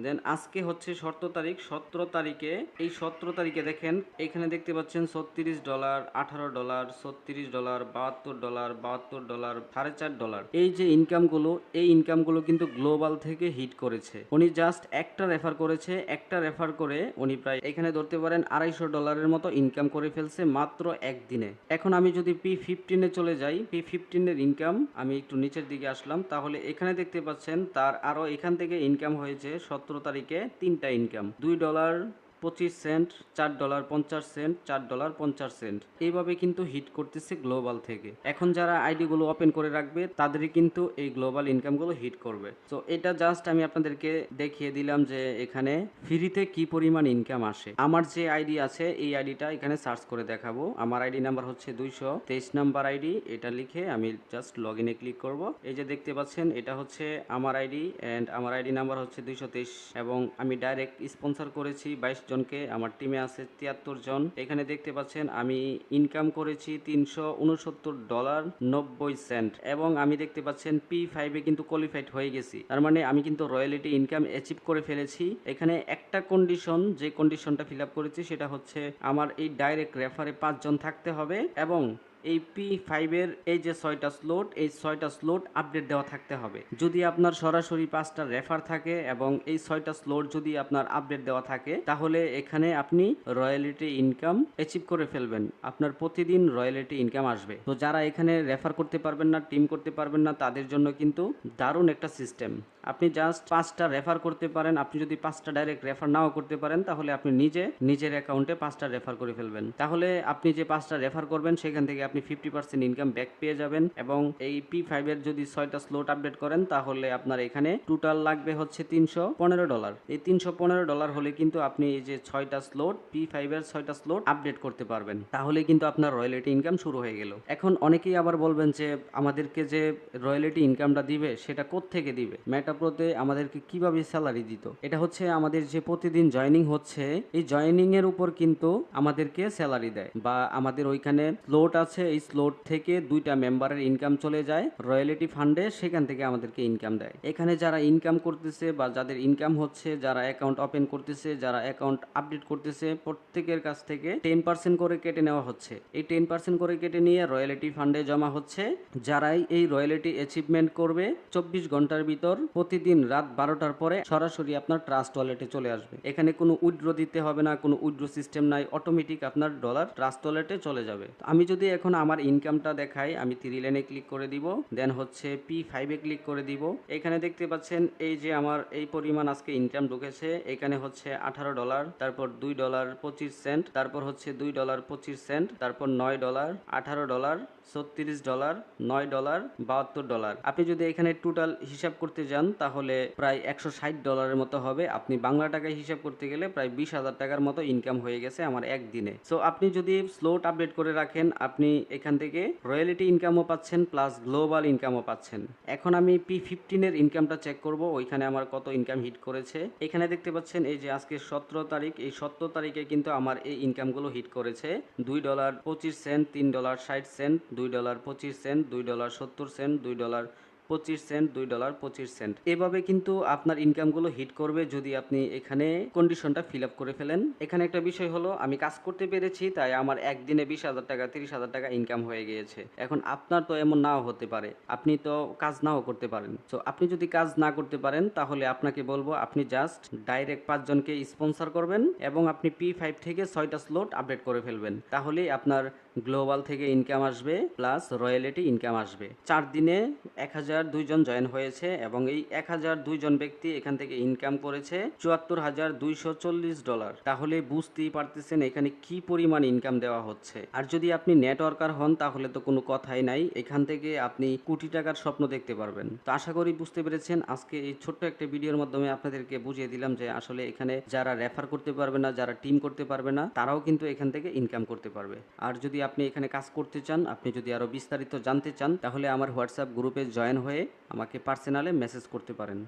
দেন আজকে হচ্ছে 17 তারিখ। 17 তারিখে, এই 17 তারিখে দেখেন এখানে দেখতে পাচ্ছেন $36, $18, $36, $72, $72, $4.5। এই যে ইনকামগুলো, এই ইনকামগুলো কিন্তু গ্লোবাল থেকে হিট করেছে। উনি জাস্ট একটা রেফার করেছে, একটা রেফার করে উনি প্রায় এখানে ধরতে পারেন $250 মতো ইনকাম করে ফেলছে মাত্র একদিনে। এখন আমি যদি P15 চলে যাই, P15 এর ইনকাম আমি একটু নিচের দিকে আসলাম, তাহলে এখানে দেখতে পাচ্ছেন তার আরো এখান থেকে ইনকাম হয়েছে 17 তারিখে 3টা ইনকাম, $2.25, $4.50, $4.50। এইভাবে কিন্তু হিট করতেছে গ্লোবাল থেকে। এখন যারা আইডিগুলো ওপেন করে রাখবে তাদেরই কিন্তু এই গ্লোবাল ইনকামগুলো হিট করবে। তো এটা জাস্ট আমি আপনাদেরকে দেখিয়ে দিলাম যে এখানে ফ্রিতে কি পরিমাণ ইনকাম আসে। আমার যে আইডি আছে এই আইডিটা এখানে সার্চ করে দেখাবো। আমার আইডি নাম্বার হচ্ছে 223 নাম্বার আইডি। এটা লিখে আমি জাস্ট লগ ইনে ক্লিক করব। এই যে দেখতে পাচ্ছেন এটা হচ্ছে আমার আইডি এন্ড আমার আইডি নাম্বার হচ্ছে 223 এবং আমি ডাইরেক্ট স্পন্সর করেছি 22 জনকে। আমার টিমে আছে 73 জন। এখানে দেখতে পাচ্ছেন আমি ইনকাম করেছি $369.90 এবং আমি দেখতে পাচ্ছেন P5 এ কিন্তু কোয়ালিফাইড হয়ে গেছি। তার মানে আমি কিন্তু রয়্যালিটি ইনকাম অ্যাচিভ করে ফেলেছি। এখানে একটা কন্ডিশন, যে কন্ডিশনটা ফিল আপ করেছি সেটা হচ্ছে আমার এই ডাইরেক্ট রেফারে 5 জন থাকতে হবে এবং এই P5 এর এই যে 6টা স্লট, এই 6টা স্লট আপডেট দেওয়া থাকতে হবে। যদি আপনার সরাসরি 5টা রেফার থাকে এবং এই 6টা স্লট যদি আপনার আপডেট দেওয়া থাকে তাহলে এখানে আপনি রয়্যালিটি ইনকাম অ্যাচিভ করে ফেলবেন। আপনার প্রতিদিন রয়্যালিটি ইনকাম আসবে। তো যারা এখানে রেফার করতে পারবেন না, টিম করতে পারবেন না, তাদের জন্য কিন্তু দারুণ একটা সিস্টেম। আপনি জাস্ট 5টা রেফার করতে পারেন। আপনি যদি 5টা ডাইরেক্ট রেফার নাও করতে পারেন তাহলে আপনি নিজের অ্যাকাউন্টে 5টা রেফার করে ফেলবেন। তাহলে আপনি যে 5টা রেফার করবেন সেখান থেকে আপনি 50% ইনকাম ব্যাক পেয়ে যাবেন এবং এই P5 এর যদি 6টা স্লট আপডেট করেন তাহলে আপনার এখানে টোটাল লাগবে হচ্ছে $315। এই $315 হলে কিন্তু আপনি এই যে 6টা স্লট, P5 এর 6টা স্লট আপডেট করতে পারবেন। তাহলে কিন্তু আপনার রয়্যালিটি ইনকাম শুরু হয়ে গেল। এখন অনেকেই আবার বলবেন যে আমাদেরকে যে রয়্যালিটি ইনকামটা দিবে সেটা কোত্থেকে দিবে, মেটাপ্রোতে আমাদেরকে কিভাবে স্যালারি দিত। এটা হচ্ছে আমাদের যে প্রতিদিন জয়েনিং হচ্ছে এই জয়েনিং এর উপর কিন্তু আমাদেরকে স্যালারি দেয় বা আমাদের ওইখানে স্লট আছে, এই স্লট থেকে 2টা মেম্বারের ইনকাম চলে যায় রয়্যালিটি ফান্ডে, সেখান থেকে আমাদেরকে ইনকাম দেয়। এখানে যারা ইনকাম করতেছে বা যাদের ইনকাম হচ্ছে, যারা অ্যাকাউন্ট ওপেন করতেছে, যারা অ্যাকাউন্ট আপডেট করতেছে, প্রত্যেকের কাছ থেকে 10% করে কেটে নেওয়া হচ্ছে। এই 10% করে কেটে নিয়ে রয়্যালিটি ফান্ডে জমা হচ্ছে। যারাই এই রয়্যালিটি অ্যাচিভমেন্ট করবে 24 ঘন্টার ভিতর প্রতিদিন রাত 12টার পরে সরাসরি আপনার ট্রাস্ট ওয়ালেটে চলে আসবে। এখানে কোনো উইথড্র দিতে হবে না, কোনো উইথড্র সিস্টেম নাই, অটোমেটিক আপনার ডলার ট্রাস্ট ওয়ালেটে চলে যাবে। আমি যদি এখন আমার ইনকামটা দেখাই, আমি 3 লাইনে ক্লিক করে দিব, দেন হচ্ছে P5 এ ক্লিক করে দিব। এখানে দেখতে পাচ্ছেন এই যে আমার এই পরিমাণ আজকে ইনকাম ঢুকেছে। এখানে হচ্ছে $18, তারপর $2.25, তারপর হচ্ছে $2.25, তারপর $9, $18, $36, $9, $72। আপনি যদি এখানে টোটাল হিসাব করতে যান তাহলে প্রায় $160 মতো হবে। আপনি বাংলা টাকায় হিসাব করতে গেলে প্রায় 20,000 টাকার মতো ইনকাম হয়ে গেছে আমার একদিনে। সো আপনি যদি স্লট আপডেট করে রাখেন আপনি এখান থেকে রয়্যালিটি ইনকামও পাচ্ছেন প্লাস গ্লোবাল ইনকামও পাচ্ছেন। এখন আমি P15 এর ইনকামটা চেক করব, ওইখানে আমার কত ইনকাম হিট করেছে। এখানে দেখতে পাচ্ছেন এই যে আজকে 17 তারিখ, এই 17 তারিখে কিন্তু আমার এই ইনকামগুলো হিট করেছে $2.25, $3.60, $2.25, $2.70, $2.25, $2.25। এভাবে কিন্তু আপনার ইনকামগুলো হিট করবে যদি আপনি এখানে কন্ডিশনটা ফিল আপ করে ফেলেন। এখানে একটা বিষয় হলো আমি কাজ করতে পেরেছি তাই আমার একদিনে 20,000 টাকা 30,000 টাকা ইনকাম হয়ে গিয়েছে। এখন আপনার তো এমন নাও হতে পারে, আপনি তো কাজ নাও করতে পারেন। তো আপনি যদি কাজ না করতে পারেন তাহলে আপনাকে বলবো আপনি জাস্ট ডাইরেক্ট 5 জনকে স্পন্সর করবেন এবং আপনি P5 থেকে 6টা স্লট আপডেট করে ফেলবেন। তাহলেই আপনার গ্লোবাল থেকে ইনকাম আসবে প্লাস রয়্যালিটি ইনকাম আসবে। 4 দিনে 1002 জন জয়েন হয়েছে এবং এই 1002 জন ব্যক্তি এখান থেকে ইনকাম করেছে $74,240। তাহলে বুঝতেই পারতেছেন এখানে কি পরিমাণ ইনকাম দেওয়া হচ্ছে। আর যদি আপনি নেটওয়ার্কার হন তাহলে তো কোনো কথাই নাই, এখান থেকে আপনি কোটি টাকার স্বপ্ন দেখতে পারবেন। তো আশা করি বুঝতে পেরেছেন। আজকে এই ছোট্ট একটা ভিডিওর মাধ্যমে আপনাদেরকে বুঝিয়ে দিলাম যে আসলে এখানে যারা রেফার করতে পারবে না, যারা টিম করতে পারবে না, তারাও কিন্তু এখান থেকে ইনকাম করতে পারবে। আর যদি আপনি এখানে কাজ করতে চান, আপনি যদি আরো বিস্তারিত জানতে চান তাহলে আমার হোয়াটসঅ্যাপ গ্রুপে জয়েন হয়ে আমাকে পার্সোনালে মেসেজ করতে পারেন।